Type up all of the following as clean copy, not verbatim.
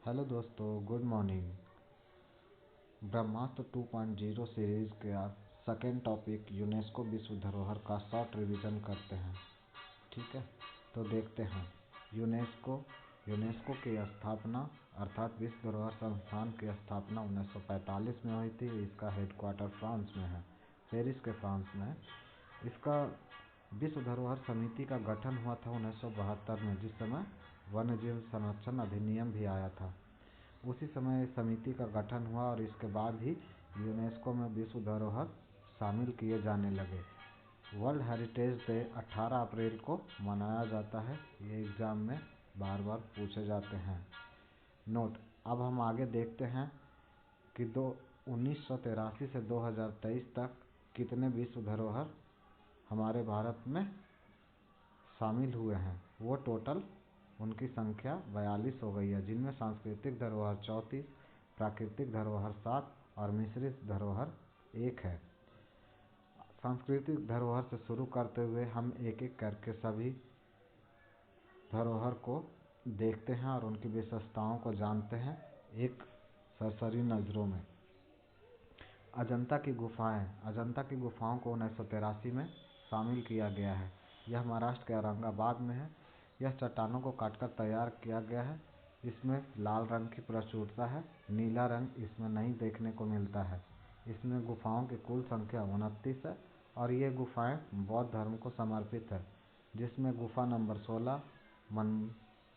Hello दोस्तों, good morning. ब्रह्मास्त्र 2.0 series का second topic UNESCO विश्व धरोहर का शॉर्ट रिवीजन करते हैं। ठीक है, तो देखते हैं। यूनेस्को यूनेस्को की स्थापना अर्थात विश्व धरोहर संस्थान की स्थापना 1945 में हुई थी। इसका हेडक्वार्टर फ्रांस में है, पेरिस के फ्रांस में है। इसका विश्व धरोहर समिति का गठन हुआ था 1972 में, जिस समय वन्यजीव संरक्षण अधिनियम भी आया था। उसी समय समिति का गठन हुआ और इसके बाद ही यूनेस्को में विश्व धरोहर शामिल किए जाने लगे। वर्ल्ड हेरिटेज डे 18 अप्रैल को मनाया जाता है। ये एग्ज़ाम में बार बार पूछे जाते हैं। नोट, अब हम आगे देखते हैं कि 1983 से 2023 तक कितने विश्व धरोहर हमारे भारत में शामिल हुए हैं। वो टोटल उनकी संख्या 42 हो गई है, जिनमें सांस्कृतिक धरोहर 34, प्राकृतिक धरोहर 7 और मिश्रित धरोहर 1 है। सांस्कृतिक धरोहर से शुरू करते हुए हम एक एक करके सभी धरोहर को देखते हैं और उनकी विशेषताओं को जानते हैं एक सरसरी नज़रों में। अजंता की गुफाओं को 1983 में शामिल किया गया है। यह महाराष्ट्र के औरंगाबाद में है। यह चट्टानों को काटकर तैयार किया गया है। इसमें लाल रंग की प्रचुरता है, नीला रंग इसमें नहीं देखने को मिलता है। इसमें गुफाओं की कुल संख्या 29 है और ये गुफाएं बौद्ध धर्म को समर्पित है, जिसमें गुफा नंबर 16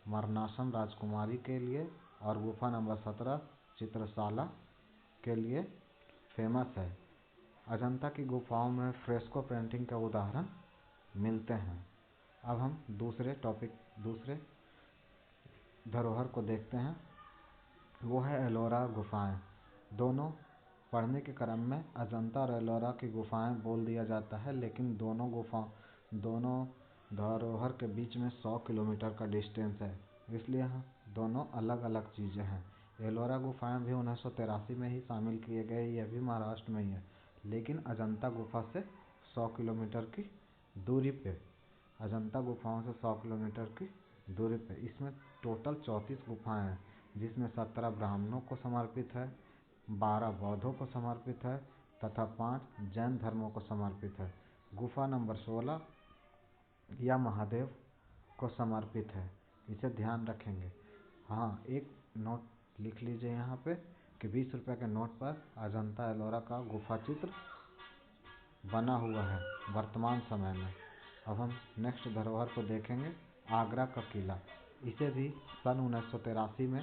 मरनासन राजकुमारी के लिए और गुफा नंबर 17 चित्रशाला के लिए फेमस है। अजंता की गुफाओं में फ्रेस्को पेंटिंग के उदाहरण मिलते हैं। अब हम दूसरे धरोहर को देखते हैं। वो है एलोरा गुफाएं। दोनों पढ़ने के क्रम में अजंता और एलोरा की गुफाएं बोल दिया जाता है, लेकिन दोनों धरोहर के बीच में 100 किलोमीटर का डिस्टेंस है, इसलिए दोनों अलग अलग चीज़ें हैं। एलोरा गुफाएं भी 1983 में ही शामिल किए गए, यह भी महाराष्ट्र में ही है, लेकिन अजंता गुफा से 100 किलोमीटर की दूरी पे अजंता गुफाओं से 100 किलोमीटर की दूरी पे इसमें टोटल 34 गुफाएं हैं, जिसमें 17 ब्राह्मणों को समर्पित है, 12 बौद्धों को समर्पित है तथा 5 जैन धर्मों को समर्पित है। गुफा नंबर 16 या महादेव को समर्पित है, इसे ध्यान रखेंगे। हाँ, एक नोट लिख लीजिए यहाँ पे कि 20 रुपये के नोट पर अजंता एलोरा का गुफा चित्र बना हुआ है वर्तमान समय में। अब हम नेक्स्ट धरोहर को देखेंगे, आगरा का किला। इसे भी सन 1983 में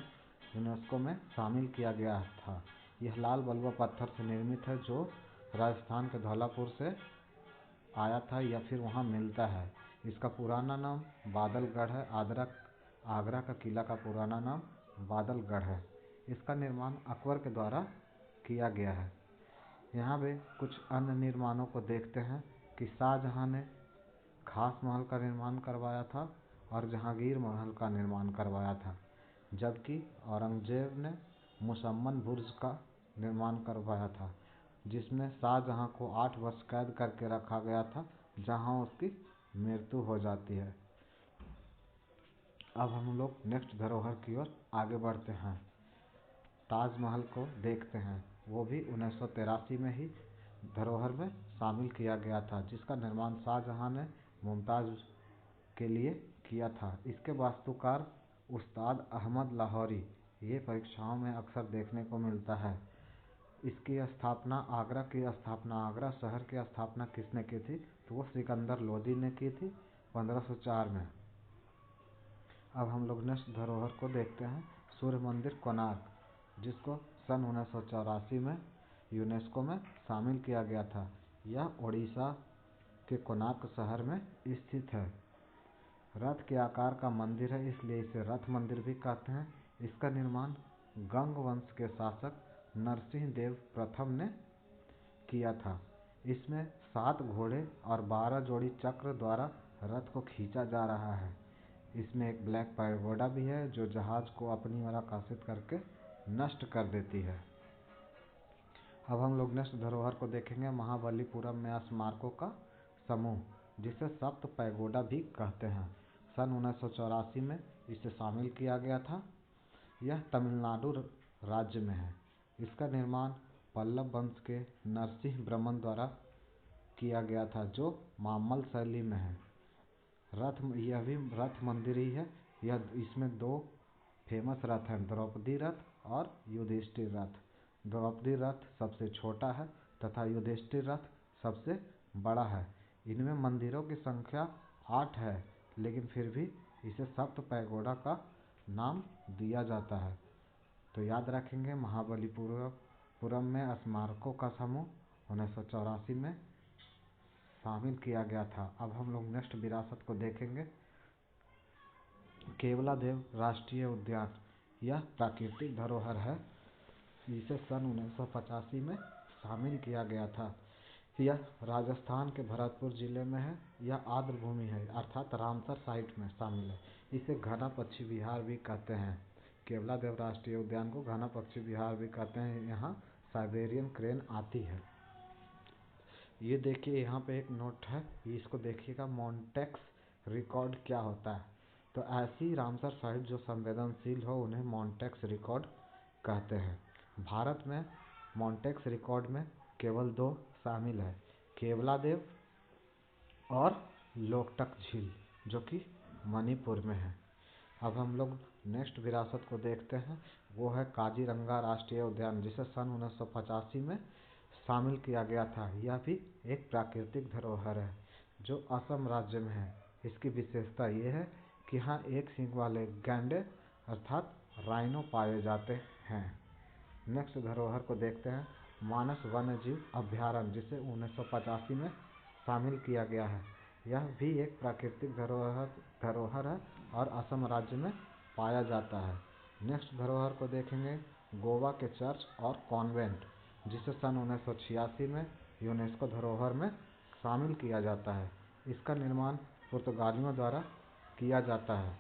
यूनेस्को में शामिल किया गया था। यह लाल बलुआ पत्थर से निर्मित है, जो राजस्थान के धौलापुर से आया था या फिर वहाँ मिलता है। इसका पुराना नाम बादलगढ़ है। आगरा का किला का पुराना नाम बादलगढ़ है। इसका निर्माण अकबर के द्वारा किया गया है। यहाँ पे कुछ अन्य निर्माणों को देखते हैं कि शाहजहां ने खास महल का निर्माण करवाया था और जहांगीर महल का निर्माण करवाया था, जबकि औरंगजेब ने मुसम्मन बुर्ज का निर्माण करवाया था, जिसमें शाहजहां को 8 वर्ष कैद करके रखा गया था, जहां उसकी मृत्यु हो जाती है। अब हम लोग नेक्स्ट धरोहर की ओर आगे बढ़ते हैं। ताजमहल को देखते हैं। वो भी 1983 में ही धरोहर में शामिल किया गया था, जिसका निर्माण शाहजहां ने मुमताज़ के लिए किया था। इसके वास्तुकार उस्ताद अहमद लाहौरी, ये परीक्षाओं में अक्सर देखने को मिलता है। इसकी स्थापना आगरा शहर की स्थापना किसने की थी? तो वो सिकंदर लोदी ने की थी 1504 में। अब हम लोग नेक्स्ट धरोहर को देखते हैं, सूर्य मंदिर कोणार्क, जिसको सन 1984 में यूनेस्को में शामिल किया गया था। यह ओडिशा के कोणार्क शहर में स्थित है। रथ के आकार का मंदिर है, इसलिए इसे रथ मंदिर भी कहते हैं। इसका निर्माण गंग वंश के शासक नरसिंह देव प्रथम ने किया था। इसमें 7 घोड़े और 12 जोड़ी चक्र द्वारा रथ को खींचा जा रहा है। इसमें एक ब्लैक पैगोडा भी है, जो जहाज को अपनी ओर आकर्षित करके नष्ट कर देती है। अब हम लोग नेक्स्ट धरोहर को देखेंगे, महाबलीपुरम में स्मारकों का समूह, जिसे सप्त पैगोडा भी कहते हैं। सन 1984 में इसे शामिल किया गया था। यह तमिलनाडु राज्य में है। इसका निर्माण पल्लव वंश के नरसिंह वर्मन द्वारा किया गया था, जो मामल्ल शैली में है। यह भी रथ मंदिर ही है। इसमें दो फेमस रथ हैं, द्रौपदी रथ और युधिष्ठिर रथ। द्रौपदी रथ सबसे छोटा है तथा युधिष्ठिर रथ सबसे बड़ा है। इनमें मंदिरों की संख्या 8 है, लेकिन फिर भी इसे सप्त पैगोडा का नाम दिया जाता है। तो याद रखेंगे, महाबलीपुरम में स्मारकों का समूह 1984 में शामिल किया गया था। अब हम लोग नेक्स्ट विरासत को देखेंगे, केवलादेव राष्ट्रीय उद्यान। यह प्राकृतिक धरोहर है, इसे सन 1985 में शामिल किया गया था। यह राजस्थान के भरतपुर जिले में है। यह आर्द्र भूमि है, अर्थात रामसर साइट में शामिल है। इसे घना पक्षी विहार भी कहते हैं। केवलादेव राष्ट्रीय उद्यान को घना पक्षी विहार भी कहते हैं। यहाँ साइबेरियन क्रेन आती है। ये देखिए, यहाँ पे एक नोट है, इसको देखिएगा, मॉन्टेक्स रिकॉर्ड क्या होता है। तो ऐसी रामसर साइट जो संवेदनशील हो उन्हें मॉन्टेक्स रिकॉर्ड कहते हैं। भारत में मॉन्टेक्स रिकॉर्ड में केवल 2 शामिल है, केवलादेव और लोकटक झील, जो कि मणिपुर में है। अब हम लोग नेक्स्ट विरासत को देखते हैं, वो है काजीरंगा राष्ट्रीय उद्यान, जिसे सन 1985 में शामिल किया गया था। यह भी एक प्राकृतिक धरोहर है जो असम राज्य में है। इसकी विशेषता ये है कि यहाँ एक सींग वाले गैंडे अर्थात राइनो पाए जाते हैं। नेक्स्ट धरोहर को देखते हैं, मानस वन्यजीव अभयारण्य, जिसे 1985 में शामिल किया गया है। यह भी एक प्राकृतिक धरोहर है और असम राज्य में पाया जाता है। नेक्स्ट धरोहर को देखेंगे, गोवा के चर्च और कॉन्वेंट, जिसे सन 1986 में यूनेस्को धरोहर में शामिल किया जाता है। इसका निर्माण पुर्तगालियों द्वारा किया जाता है।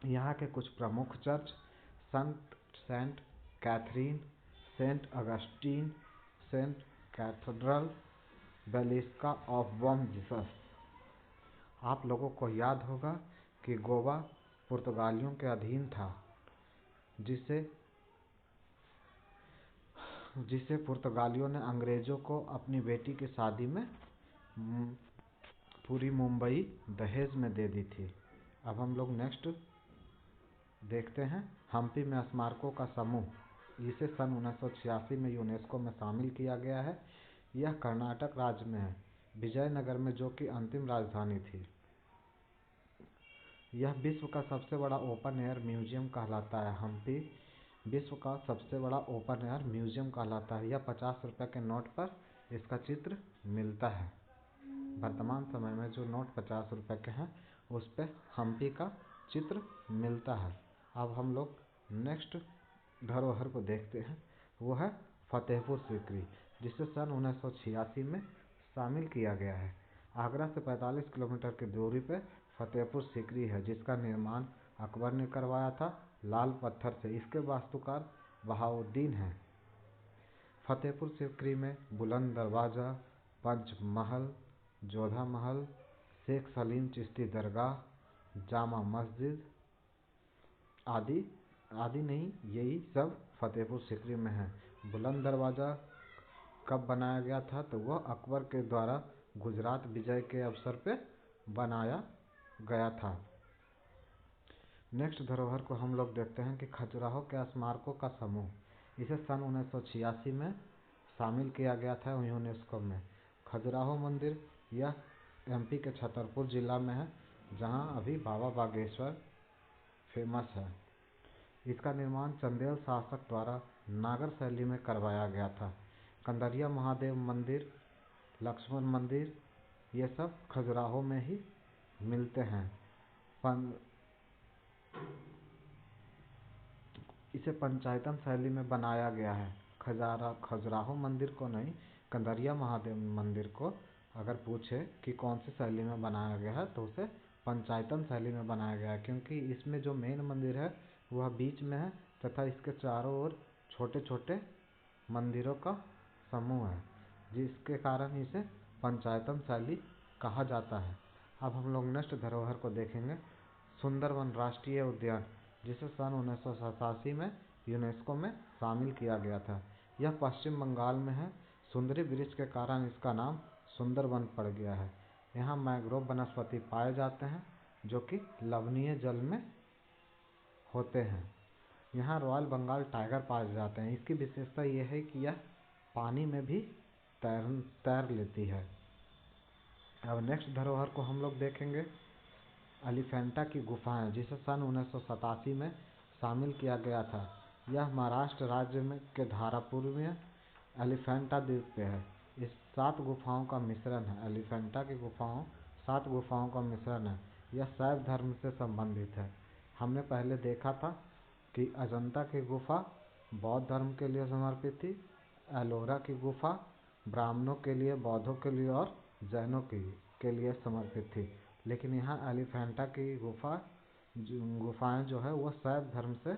यहाँ के कुछ प्रमुख church Saint Catherine, Saint Augustine, Saint Cathedral, Basilica of Bom Jesus. आप लोगों को याद होगा कि गोवा पुर्तगालियों के अधीन था, जिसे पुर्तगालियों ने अंग्रेजों को अपनी बेटी की शादी में पूरी मुंबई दहेज में दे दी थी। अब हम लोग नेक्स्ट देखते हैं, हम्पी में स्मारकों का समूह, इसे सन 1986 में यूनेस्को में शामिल किया गया है। यह कर्नाटक राज्य में है, विजयनगर में, जो कि अंतिम राजधानी थी। यह विश्व का सबसे बड़ा ओपन एयर म्यूजियम कहलाता है। हम्पी विश्व का सबसे बड़ा ओपन एयर म्यूजियम कहलाता है। यह 50 रुपये के नोट पर इसका चित्र मिलता है। वर्तमान समय में जो नोट 50 रुपये के हैं उस पर हम्पी का चित्र मिलता है। अब हम लोग नेक्स्ट धरोहर को देखते हैं, वो है फतेहपुर सीकरी, जिसे सन 1986 में शामिल किया गया है। आगरा से 45 किलोमीटर की दूरी पर फतेहपुर सीकरी है, जिसका निर्माण अकबर ने करवाया था लाल पत्थर से। इसके वास्तुकार बहाउद्दीन हैं। फतेहपुर सीकरी में बुलंद दरवाज़ा, पंच महल, जोधा महल, शेख सलीम चिश्ती दरगाह, जामा मस्जिद आदि नहीं, यही सब फतेहपुर सीकरी में है। बुलंद दरवाज़ा कब बनाया गया था, तो वह अकबर के द्वारा गुजरात विजय के अवसर पे बनाया गया था। नेक्स्ट धरोहर को हम लोग देखते हैं कि खजुराहो के स्मारकों का समूह, इसे सन 1986 में शामिल किया गया था यूनेस्को में। खजुराहो मंदिर, यह एमपी के छतरपुर जिला में है, जहां अभी बाबा बागेश्वर फेमस है। इसका निर्माण चंदेल शासक द्वारा नागर शैली में करवाया गया था। कंदरिया महादेव मंदिर, लक्ष्मण मंदिर, ये सब खजुराहो में ही मिलते हैं। इसे पंचायतन शैली में बनाया गया है। खजुराहो मंदिर को नहीं, कंदरिया महादेव मंदिर को अगर पूछे कि कौन सी शैली में बनाया गया है, तो उसे पंचायतन शैली में बनाया गया है, क्योंकि इसमें जो मेन मंदिर है वह बीच में है तथा इसके चारों ओर छोटे छोटे मंदिरों का समूह है, जिसके कारण इसे पंचायतन शैली कहा जाता है। अब हम लोग नेक्स्ट धरोहर को देखेंगे, सुंदरवन राष्ट्रीय उद्यान, जिसे सन 1987 में यूनेस्को में शामिल किया गया था। यह पश्चिम बंगाल में है। सुंदरी वृक्ष के कारण इसका नाम सुंदरबन पड़ गया है। यहाँ मैंग्रोव वनस्पति पाए जाते हैं जो कि लवणीय जल में होते हैं। यहाँ रॉयल बंगाल टाइगर पाए जाते हैं। इसकी विशेषता यह है कि यह पानी में भी तैर लेती है। अब नेक्स्ट धरोहर को हम लोग देखेंगे एलिफेंटा की गुफाएं, जिसे सन 1987 में शामिल किया गया था। यह महाराष्ट्र राज्य में के धारापुर में एलिफेंटा द्वीप पे है। इस 7 गुफाओं का मिश्रण है। एलिफेंटा की गुफाओं 7 गुफाओं का मिश्रण है। यह शैव धर्म से संबंधित है। हमने पहले देखा था कि अजंता की गुफा बौद्ध धर्म के लिए समर्पित थी, एलोरा की गुफा ब्राह्मणों के लिए, बौद्धों के लिए और जैनों के लिए समर्पित थी। लेकिन यहाँ एलिफेंटा की गुफाएं जो है वह शैव धर्म से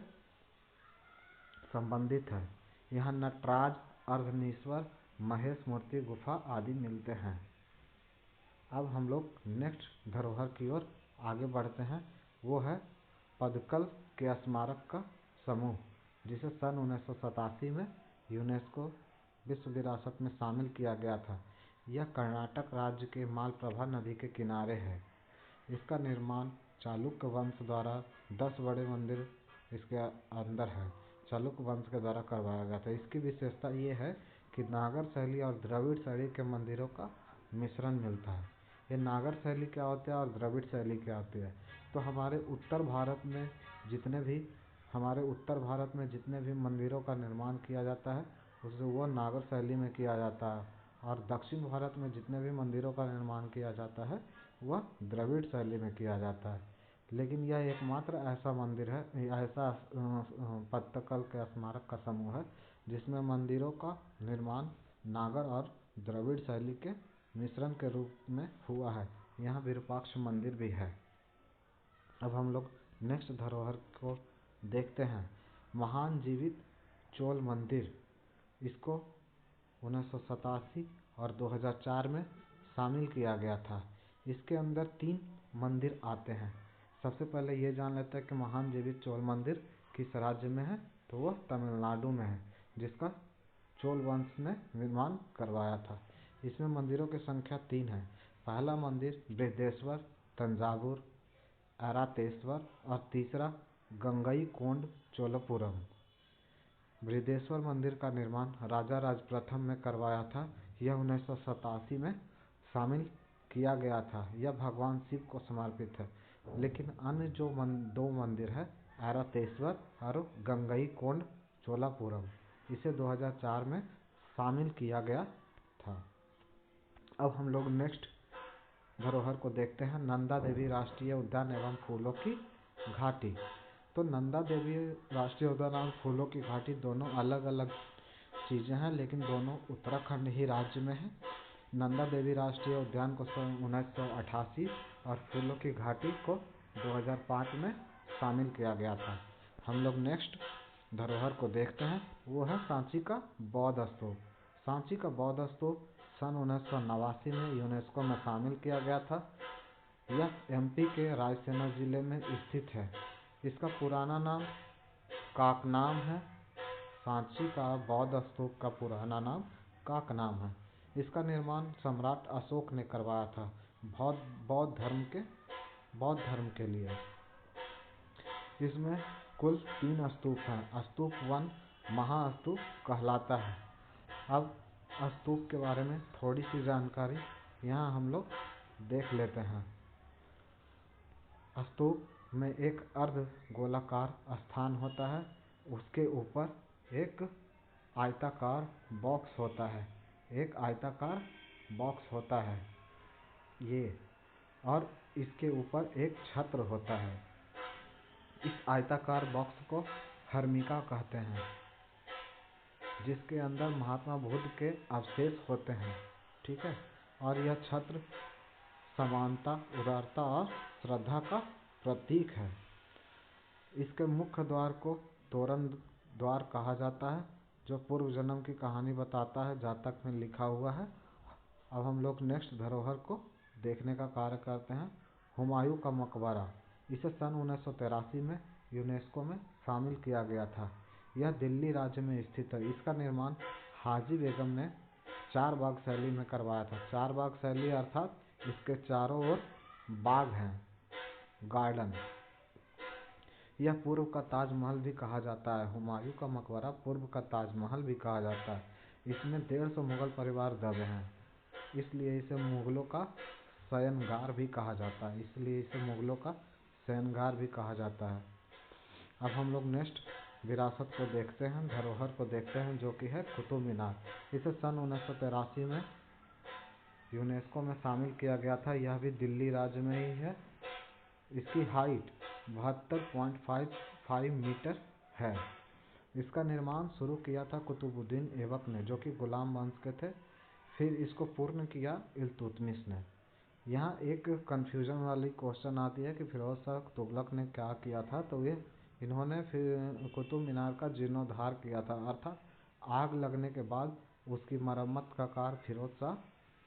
संबंधित है। यहाँ नटराज, अर्धनीश्वर, महेश मूर्ति गुफा आदि मिलते हैं। अब हम लोग नेक्स्ट धरोहर की ओर आगे बढ़ते हैं। वो है पदक्कल के स्मारक का समूह, जिसे सन 1987 में यूनेस्को विश्व विरासत में शामिल किया गया था। यह कर्नाटक राज्य के मालप्रभा नदी के किनारे है। इसका निर्माण चालुक्य वंश द्वारा 10 बड़े मंदिर इसके अंदर है। चालुक्य वंश के द्वारा करवाया गया था। इसकी विशेषता ये है कि नागर शैली और द्रविड़ शैली के मंदिरों का मिश्रण मिलता है। ये नागर शैली क्या होता है और द्रविड़ शैली क्या होती है? तो हमारे उत्तर भारत में जितने भी मंदिरों का निर्माण किया जाता है उसे वो नागर शैली में किया जाता है, और दक्षिण भारत में जितने भी मंदिरों का निर्माण किया जाता है वह द्रविड़ शैली में किया जाता है। लेकिन यह एकमात्र ऐसा मंदिर है, ऐसा पत्तकल के स्मारक का समूह है जिसमें मंदिरों का निर्माण नागर और द्रविड़ शैली के मिश्रण के रूप में हुआ है। यहाँ विरूपाक्ष मंदिर भी है। अब हम लोग नेक्स्ट धरोहर को देखते हैं, महान जीवित चोल मंदिर। इसको 1987 और 2004 में शामिल किया गया था। इसके अंदर 3 मंदिर आते हैं। सबसे पहले ये जान लेते हैं कि महान जीवित चोल मंदिर किस राज्य में है, तो वह तमिलनाडु में है, जिसका चोल वंश ने निर्माण करवाया था। इसमें मंदिरों की संख्या 3 है। पहला मंदिर बृहदेश्वर, तंजावुर, ऐरातेश्वर और तीसरा गंगईकोंड चोलपुरम। बृहदेश्वर मंदिर का निर्माण राजा राज प्रथम में करवाया था। यह 1987 में शामिल किया गया था। यह भगवान शिव को समर्पित है। लेकिन अन्य जो 2 मंदिर है, ऐरातेश्वर और गंगईकोंड चोलापुरम, इसे 2004 में शामिल किया गया था। अब हम लोग नेक्स्ट धरोहर को देखते हैं, नंदा देवी राष्ट्रीय उद्यान एवं फूलों की घाटी। तो नंदा देवी राष्ट्रीय उद्यान और फूलों की घाटी दोनों अलग अलग चीज़ें हैं, लेकिन दोनों उत्तराखंड ही राज्य में है। नंदा देवी राष्ट्रीय उद्यान को सन 1988 और फूलों की घाटी को 2005 में शामिल किया गया था। हम लोग नेक्स्ट धरोहर को देखते हैं, वो है सांची का बौद्ध स्तूप। सांची का बौद्ध स्तूप सन 1989 में यूनेस्को में शामिल किया गया था। यह एमपी के रायसेन जिले में स्थित है। इसका पुराना नाम काकनाम है। सांची का बौद्ध स्तूप का पुराना नाम काकनाम है। इसका निर्माण सम्राट अशोक ने करवाया था बौद्ध धर्म के लिए। इसमें कुल 3 स्तूप हैं। स्तूप 1 महास्तूप कहलाता है। अब स्तूप के बारे में थोड़ी सी जानकारी यहाँ हम लोग देख लेते हैं। स्तूप में एक अर्ध गोलाकार स्थान होता है। उसके ऊपर एक आयताकार बॉक्स होता है ये, और इसके ऊपर एक छत्र होता है। इस आयताकार बॉक्स को हर्मिका कहते हैं, जिसके अंदर महात्मा बुद्ध के अवशेष होते हैं। ठीक है। और यह छत्र समानता, उदारता और श्रद्धा का प्रतीक है। इसके मुख्य द्वार को तोरण द्वार कहा जाता है, जो पूर्व जन्म की कहानी बताता है, जातक में लिखा हुआ है। अब हम लोग नेक्स्ट धरोहर को देखने का कार्य करते हैं, हुमायूं का मकबरा। इसे सन 1983 में यूनेस्को में शामिल किया गया था। यह दिल्ली राज्य में स्थित है। इसका निर्माण हाजी बेगम ने चार बाग शैली में करवाया था। चार बाग शैली अर्थात इसके चारों ओर बाग हैं, गार्डन। यह पूर्व का ताजमहल भी कहा जाता है। हुमायूं का मकबरा पूर्व का ताजमहल भी कहा जाता है। इसमें 150 मुगल परिवार दबे हैं, इसलिए इसे मुगलों का शयनगार भी कहा जाता है। अब हम लोग नेक्स्ट विरासत को देखते हैं, धरोहर को देखते हैं, जो कि है कुतुब मीनार। इसे सन 1983 में यूनेस्को में शामिल किया गया था। यह भी दिल्ली राज्य में ही है। इसकी हाइट 72.55 मीटर है। इसका निर्माण शुरू किया था कुतुबुद्दीन ऐबक ने, जो कि गुलाम वंश के थे। फिर इसको पूर्ण किया इल्तुतमिश ने। यहाँ एक कन्फ्यूजन वाली क्वेश्चन आती है कि फिरोज शाह तुगलक ने क्या किया था। तो इन्होंने फिर कुतुब मीनार का जीर्णोद्धार किया था, अर्थात आग लगने के बाद उसकी मरम्मत का कार्य फिरोज शाह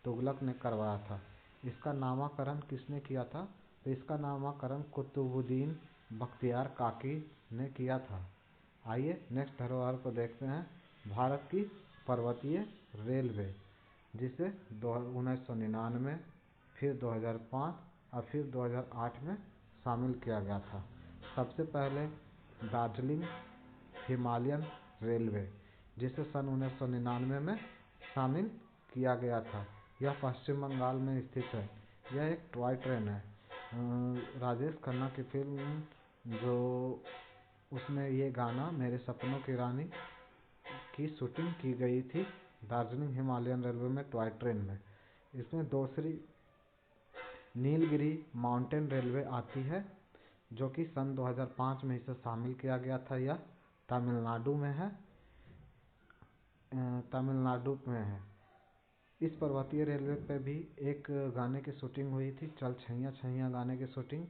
तुगलक ने करवाया था। इसका नामकरण किसने किया था? तो इसका नामकरण कुतुबुद्दीन बख्तियार काकी ने किया था। आइए नेक्स्ट धरोहर को देखते हैं, भारत की पर्वतीय रेलवे, जिसे 1999, फिर 2005 और फिर 2008 में शामिल किया गया था। सबसे पहले दार्जिलिंग हिमालयन रेलवे, जिसे सन 1999 में शामिल किया गया था। यह पश्चिम बंगाल में स्थित है। यह एक टॉय ट्रेन है। राजेश खन्ना की फिल्म जो उसमें ये गाना मेरे सपनों की रानी की शूटिंग की गई थी दार्जिलिंग हिमालयन रेलवे में, टॉय ट्रेन में। इसमें दूसरी नीलगिरी माउंटेन रेलवे आती है, जो कि सन 2005 में इसे शामिल किया गया था। यह तमिलनाडु में है। इस पर्वतीय रेलवे पे भी एक गाने की शूटिंग हुई थी, चल छैया छैया गाने की शूटिंग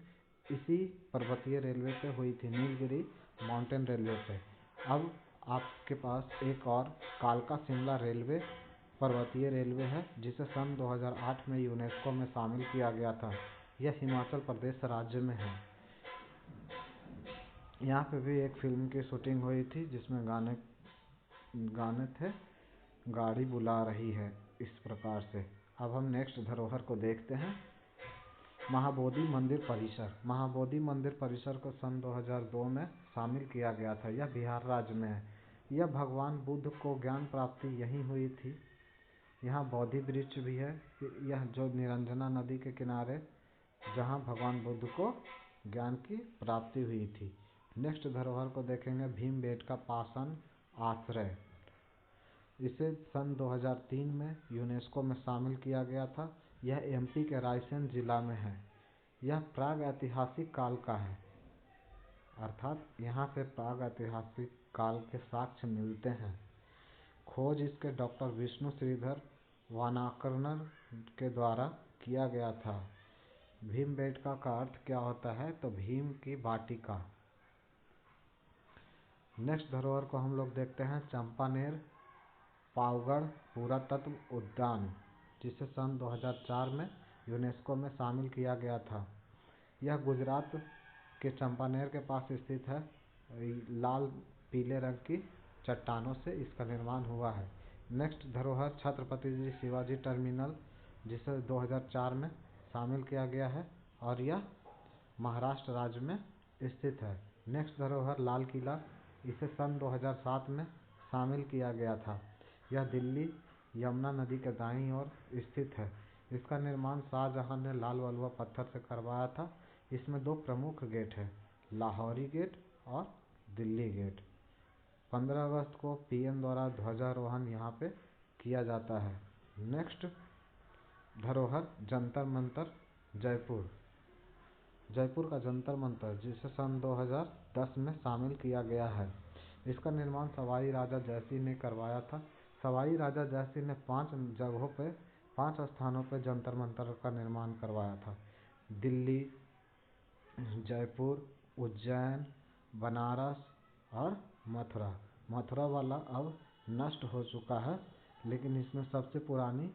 इसी पर्वतीय रेलवे पे हुई थी, नीलगिरी माउंटेन रेलवे पे। अब आपके पास एक और कालका शिमला रेलवे पर्वतीय रेलवे है, जिसे सन 2008 में यूनेस्को में शामिल किया गया था। यह हिमाचल प्रदेश राज्य में है। यहाँ पे भी एक फिल्म की शूटिंग हुई थी, जिसमें गाने थे गाड़ी बुला रही है, इस प्रकार से। अब हम नेक्स्ट धरोहर को देखते हैं, महाबोधि मंदिर परिसर। महाबोधि मंदिर परिसर को सन 2002 में शामिल किया गया था। यह बिहार राज्य में है। यह भगवान बुद्ध को ज्ञान प्राप्ति यहीं हुई थी। यहाँ बोधि वृक्ष भी है। यह जो निरंजना नदी के किनारे, जहाँ भगवान बुद्ध को ज्ञान की प्राप्ति हुई थी। नेक्स्ट धरोहर को देखेंगे, भीमबेटका पाषाण आश्रय। इसे सन 2003 में यूनेस्को में शामिल किया गया था। यह एमपी के रायसेन जिला में है। यह प्राग ऐतिहासिक काल का है, अर्थात यहाँ से प्राग ऐतिहासिक काल के साक्ष्य मिलते हैं। खोज इसके डॉक्टर विष्णु श्रीधर वानाकर्णर के द्वारा किया गया था। भीमबेटका का अर्थ क्या होता है? तो भीम की वाटिका। नेक्स्ट धरोहर को हम लोग देखते हैं, चंपानेर पावगढ़ पुरातत्व उद्यान, जिसे सन 2004 में यूनेस्को में शामिल किया गया था। यह गुजरात के चंपानेर के पास स्थित है। लाल पीले रंग की चट्टानों से इसका निर्माण हुआ है। नेक्स्ट धरोहर छत्रपति जी शिवाजी टर्मिनल, जिसे 2004 में शामिल किया गया है और यह महाराष्ट्र राज्य में स्थित है। नेक्स्ट धरोहर लाल किला, इसे सन 2007 में शामिल किया गया था। यह दिल्ली यमुना नदी के दाईं ओर स्थित है। इसका निर्माण शाहजहां ने लाल वलुआ पत्थर से करवाया था। इसमें दो प्रमुख गेट हैं, लाहौरी गेट और दिल्ली गेट। 15 अगस्त को पीएम द्वारा ध्वजारोहण यहाँ पे किया जाता है। नेक्स्ट धरोहर जंतर मंतर जयपुर। जयपुर का जंतर मंतर, जिसे सन 2010 में शामिल किया गया है। इसका निर्माण सवाई राजा जयसिंह ने करवाया था। सवाई राजा जयसिंह ने 5 स्थानों पर जंतर मंतर का निर्माण करवाया था। दिल्ली, जयपुर, उज्जैन, बनारस और मथुरा। मथुरा वाला अब नष्ट हो चुका है, लेकिन इसमें सबसे पुरानी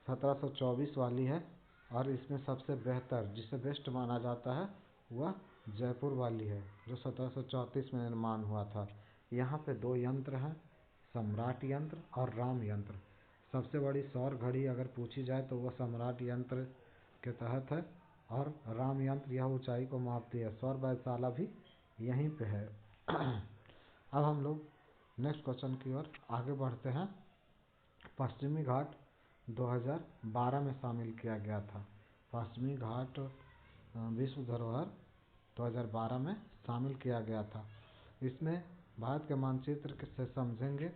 1724 वाली है और इसमें सबसे बेहतर, जिसे बेस्ट माना जाता है, वह जयपुर वाली है, जो 1734 में निर्माण हुआ था। यहाँ पे दो यंत्र हैं, सम्राट यंत्र और राम यंत्र। सबसे बड़ी सौर घड़ी अगर पूछी जाए तो वह सम्राट यंत्र के तहत है, और राम यंत्र यह ऊंचाई को मापती है। सौर वेधशाला भी यहीं पे है। अब हम लोग नेक्स्ट क्वेश्चन की ओर आगे बढ़ते हैं। पश्चिमी घाट 2012 में शामिल किया गया था। पश्चिमी घाट विश्व धरोहर 2012 में शामिल किया गया था। इसमें भारत के मानचित्र से समझेंगे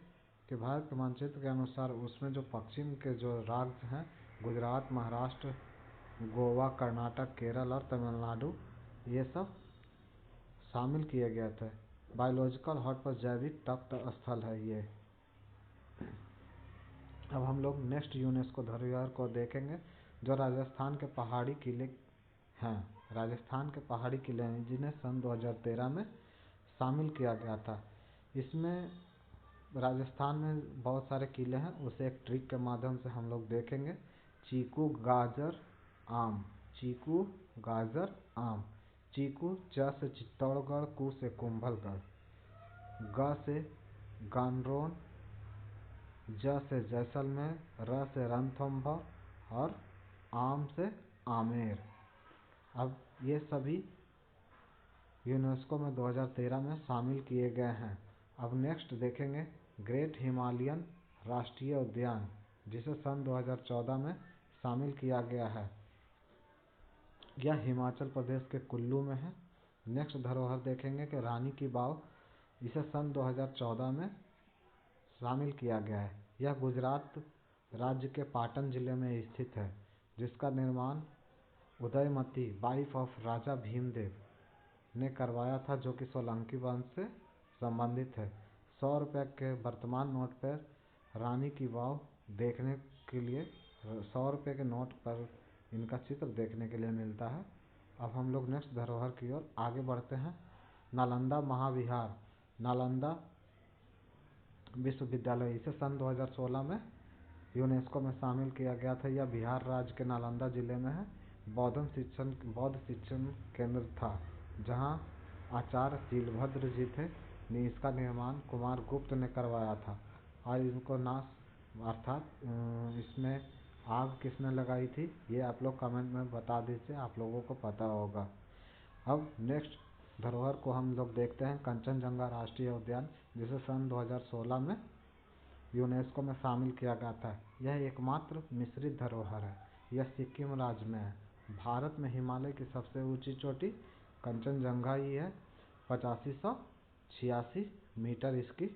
कि भारत के मानचित्र के अनुसार उसमें जो पश्चिम के जो राज्य हैं, गुजरात, महाराष्ट्र, गोवा, कर्नाटक, केरल और तमिलनाडु, ये सब शामिल किए गए थे। बायोलॉजिकल हॉटस्पॉट जैविक तप्त स्थल है ये। अब हम लोग नेक्स्ट यूनेस्को धरोहर को देखेंगे, जो राजस्थान के पहाड़ी किले हैं। राजस्थान के पहाड़ी किले हैं, जिन्हें सन 2013 में शामिल किया गया था। इसमें राजस्थान में बहुत सारे किले हैं, उसे एक ट्रिक के माध्यम से हम लोग देखेंगे। चीकू, गाजर, आम। चीकू, गाजर, आम। चीकू च से चित्तौड़गढ़, कू से कुंभलगढ़, ग से गानरोन, ज से जैसलमेर, र से रणथंभौर और आम से आमेर। अब ये सभी यूनेस्को में 2013 में शामिल किए गए हैं। अब नेक्स्ट देखेंगे ग्रेट हिमालयन राष्ट्रीय उद्यान, जिसे सन 2014 में शामिल किया गया है। यह हिमाचल प्रदेश के कुल्लू में है। नेक्स्ट धरोहर देखेंगे कि रानी की वाव, इसे सन 2014 में शामिल किया गया है। यह गुजरात राज्य के पाटन जिले में स्थित है, जिसका निर्माण उदयमती वाइफ ऑफ राजा भीमदेव ने करवाया था, जो कि सोलंकी वंश से संबंधित है। 100 रुपये के वर्तमान नोट पर रानी की वाव देखने के लिए 100 रुपये के नोट पर इनका चित्र देखने के लिए मिलता है। अब हम लोग नेक्स्ट धरोहर की ओर आगे बढ़ते हैं। नालंदा महाविहार, नालंदा विश्वविद्यालय, इसे सन 2016 में यूनेस्को में शामिल किया गया था। यह बिहार राज्य के नालंदा जिले में है। बौद्ध शिक्षण केंद्र था, जहां आचार्य शीलभद्र जी थे। इसका निर्माण कुमार गुप्त ने करवाया था। और इनको नाश अर्थात इसमें आग किसने लगाई थी, ये आप लोग कमेंट में बता दीजिए, आप लोगों को पता होगा। अब नेक्स्ट धरोहर को हम लोग देखते हैं, कंचनजंगा राष्ट्रीय उद्यान, जिसे सन 2016 में यूनेस्को में शामिल किया गया था। यह एकमात्र मिश्रित धरोहर है। यह सिक्किम राज्य में है। भारत में हिमालय की सबसे ऊंची चोटी कंचनजंगा ही है। 8586 मीटर इसकी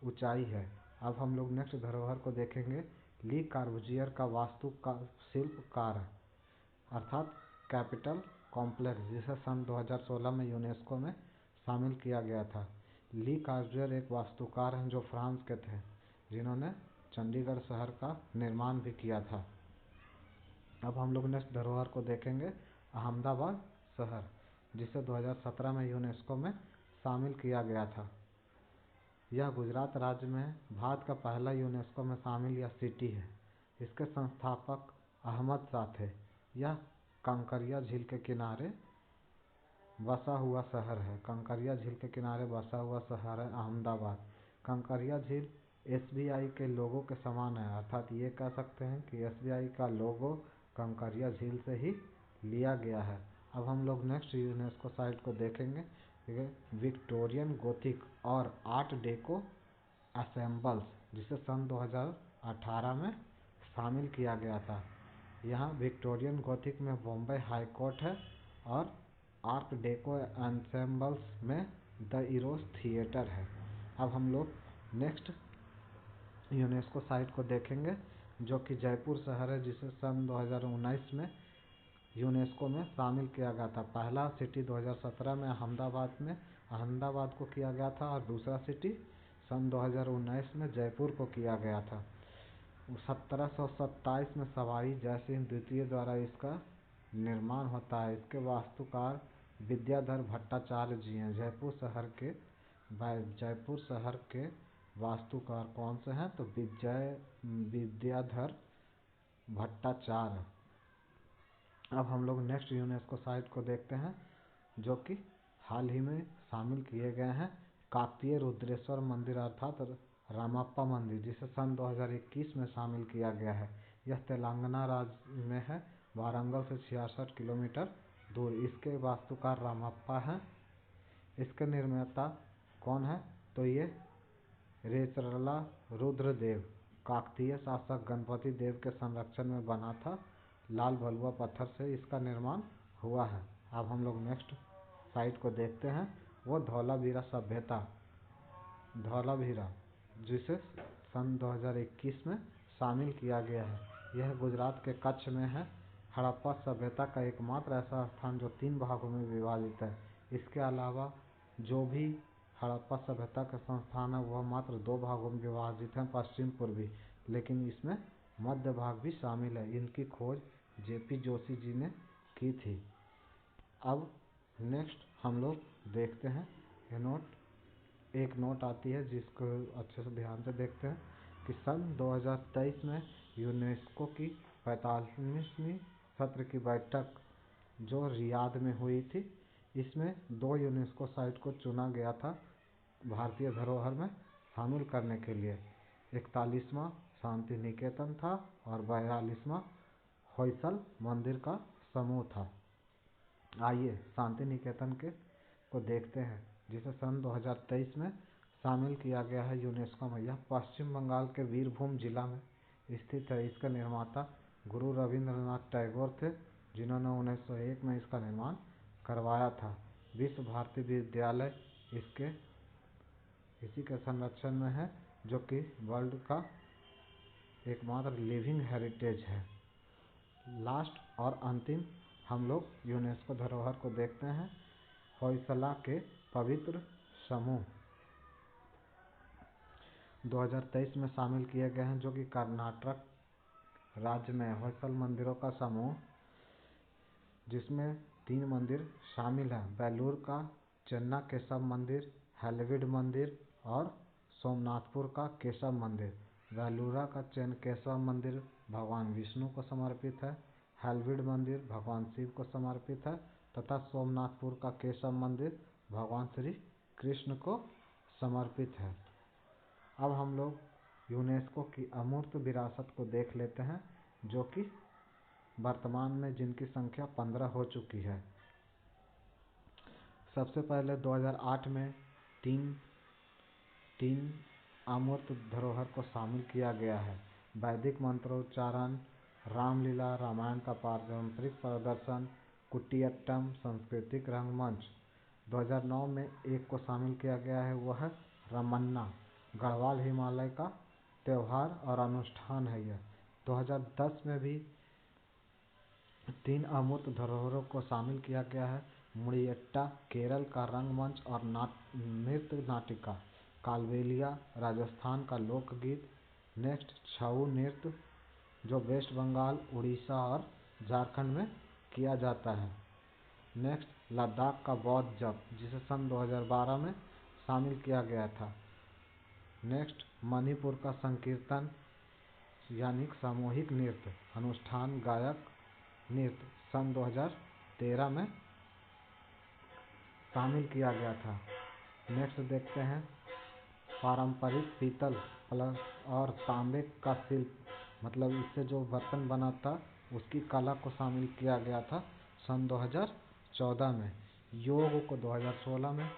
ऊंचाई है। अब हम लोग नेक्स्ट धरोहर को देखेंगे, ली कार्बूजियर का शिल्पकार अर्थात कैपिटल कॉम्प्लेक्स, जिसे सन 2016 में यूनेस्को में शामिल किया गया था। ली कार्बूजियर एक वास्तुकार हैं जो फ्रांस के थे, जिन्होंने चंडीगढ़ शहर का निर्माण भी किया था। अब हम लोग नेक्स्ट धरोहर को देखेंगे, अहमदाबाद शहर, जिसे 2017 में यूनेस्को में शामिल किया गया था। यह गुजरात राज्य में भारत का पहला यूनेस्को में शामिल यह सिटी है। इसके संस्थापक अहमद शाह थे। यह कंकरिया झील के किनारे बसा हुआ शहर है। कंकरिया झील के किनारे बसा हुआ शहर है अहमदाबाद। कंकरिया झील एसबीआई के लोगो के समान है, अर्थात ये कह सकते हैं कि एसबीआई का लोगो कंकरिया झील से ही लिया गया है। अब हम लोग नेक्स्ट यूनेस्को साइट को देखेंगे, विक्टोरियन गोथिक और आर्ट डेको असेंबल्स, जिसे सन 2018 में शामिल किया गया था। यहाँ विक्टोरियन गोथिक में बॉम्बे हाई कोर्ट है और आर्ट डेको एंसेम्बल्स में द इरोस थिएटर है। अब हम लोग नेक्स्ट यूनेस्को साइट को देखेंगे, जो कि जयपुर शहर है, जिसे सन 2019 में यूनेस्को में शामिल किया गया था। पहला सिटी 2017 में अहमदाबाद को किया गया था, और दूसरा सिटी सन 2019 में जयपुर को किया गया था। 1727 में सवाई जयसिंह द्वितीय द्वारा इसका निर्माण होता है। इसके वास्तुकार विद्याधर भट्टाचार्य जी हैं। जयपुर शहर के वास्तुकार कौन से हैं, तो विद्याधर भट्टाचार्य। अब हम लोग नेक्स्ट यूनेस्को साइट को देखते हैं, जो कि हाल ही में शामिल किए गए हैं काकतीय रुद्रेश्वर मंदिर अर्थात रामप्पा मंदिर, जिसे सन 2021 में शामिल किया गया है। यह तेलंगाना राज्य में है, वारंगल से 66 किलोमीटर दूर। इसके वास्तुकार रामप्पा हैं। इसके निर्माता कौन है? तो ये रेचरला रुद्रदेव काकतीय शासक गणपति देव के संरक्षण में बना था। लाल बलुआ पत्थर से इसका निर्माण हुआ है। अब हम लोग नेक्स्ट साइट को देखते हैं, वो धौलावीरा सभ्यता। धौलावीरा जिसे सन 2021 में शामिल किया गया है, यह गुजरात के कच्छ में है। हड़प्पा सभ्यता का एकमात्र ऐसा स्थान जो 3 भागों में विभाजित है। इसके अलावा जो भी हड़प्पा सभ्यता के संस्थान है वह मात्र 2 भागों में विभाजित हैं, पश्चिम पूर्वी, लेकिन इसमें मध्य भाग भी शामिल है। इनकी खोज जेपी जोशी जी ने की थी। अब नेक्स्ट हम लोग देखते हैं एक नोट आती है जिसको अच्छे से ध्यान से देखते हैं कि सन 2023 में यूनेस्को की 45वीं सत्र की बैठक जो रियाद में हुई थी, इसमें 2 यूनेस्को साइट को चुना गया था भारतीय धरोहर में शामिल करने के लिए। 41वां शांति निकेतन था और 42वां होयसल मंदिर का समूह था। आइए शांति निकेतन को देखते हैं, जिसे सन 2023 में शामिल किया गया है यूनेस्को में। यह पश्चिम बंगाल के बीरभूम जिला में स्थित है। इसके निर्माता गुरु रविंद्रनाथ टैगोर थे, जिन्होंने 1901 में इसका निर्माण करवाया था। विश्व भारती विद्यालय इसी के संरक्षण में है, जो कि वर्ल्ड का एकमात्र लिविंग हेरिटेज है। लास्ट और अंतिम हम लोग यूनेस्को धरोहर को देखते हैं, होयसला के पवित्र समूह 2023 में शामिल किए गए हैं, जो कि कर्नाटक राज्य में होयसल मंदिरों का समूह, जिसमें 3 मंदिर शामिल हैं, बेलूर का चेन्ना केशव मंदिर, हलेबीड मंदिर और सोमनाथपुर का केशव मंदिर। बेलूरा का केशव मंदिर भगवान विष्णु को समर्पित है, हलेबीड मंदिर भगवान शिव को समर्पित है तथा सोमनाथपुर का केशव मंदिर भगवान श्री कृष्ण को समर्पित है। अब हम लोग यूनेस्को की अमूर्त विरासत को देख लेते हैं, जो कि वर्तमान में जिनकी संख्या 15 हो चुकी है। सबसे पहले 2008 में तीन अमूर्त धरोहर को शामिल किया गया है। वैदिक मंत्रोच्चारण, रामलीला, रामायण का पारंपरिक प्रदर्शन, कुटियाट्टम सांस्कृतिक रंगमंच। 2009 में एक को शामिल किया गया है, वह है रमन्ना, गढ़वाल हिमालय का त्यौहार और अनुष्ठान है यह। 2010 में भी 3 अमूर्त धरोहरों को शामिल किया गया है, मुडियट्टा केरल का रंगमंच और नृत्य नाटिका, कालबेलिया राजस्थान का लोकगीत, नेक्स्ट छऊ नृत्य जो वेस्ट बंगाल, उड़ीसा और झारखंड में किया जाता है, नेक्स्ट लद्दाख का बौद्ध जप जिसे सन 2012 में शामिल किया गया था, नेक्स्ट मणिपुर का संकीर्तन यानी सामूहिक नृत्य अनुष्ठान गायक नृत्य सन 2013 में शामिल किया गया था। नेक्स्ट देखते हैं पारंपरिक पीतल और तांबे का शिल्प, मतलब इससे जो बर्तन बना था उसकी कला को शामिल किया गया था सन 2014 में। योग को 2016 में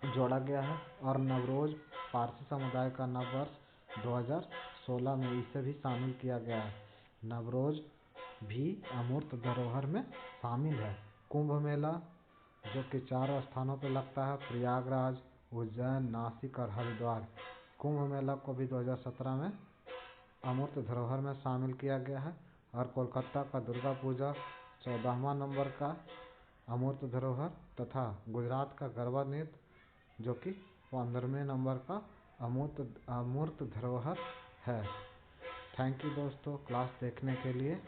जोड़ा गया है और नवरोज पारसी समुदाय का नव वर्ष 2016 में इसे भी शामिल किया गया है। नवरोज भी अमूर्त धरोहर में शामिल है। कुंभ मेला जो कि 4 स्थानों पर लगता है, प्रयागराज, उज्जैन, नासिक और हरिद्वार। कुंभ मेला को भी 2017 में अमूर्त धरोहर में शामिल किया गया है और कोलकाता का दुर्गा पूजा 14वां नंबर का अमूर्त धरोहर तथा गुजरात का गरबा नृत्य जो कि 15वें नंबर का अमूर्त धरोहर है। थैंक यू दोस्तों क्लास देखने के लिए।